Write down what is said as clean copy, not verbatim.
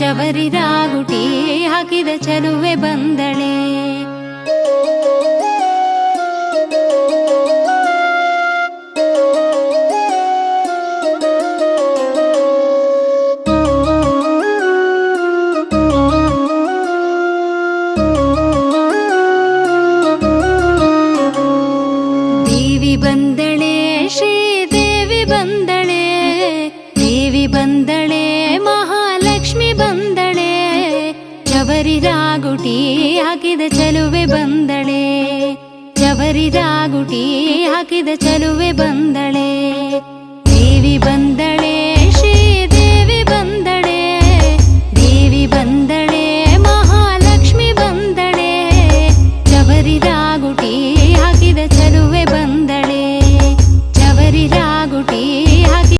ಚವರಿ ರಾಗುಟಿ ಹಾಕಿದ ಚಲುವೆ ಬಂದಳೆ. ದೇವಿ ಬಂದಳೆ, ಶ್ರೀದೇವಿ ಬಂದಳೆ, ದೇವಿ ಬಂದಳೆ, ಮಹಾಲಕ್ಷ್ಮಿ ಬಂದಳೆ. ಚವರಿ ರಾಗುಟಿ ಹಾಕಿದ ಚಲುವೆ ಬಂದಳೆ, ಚವರಿ ರಾಗುಟಿ ಹಾಕಿದ ಚಲುವೆ ಬಂದಳೆ.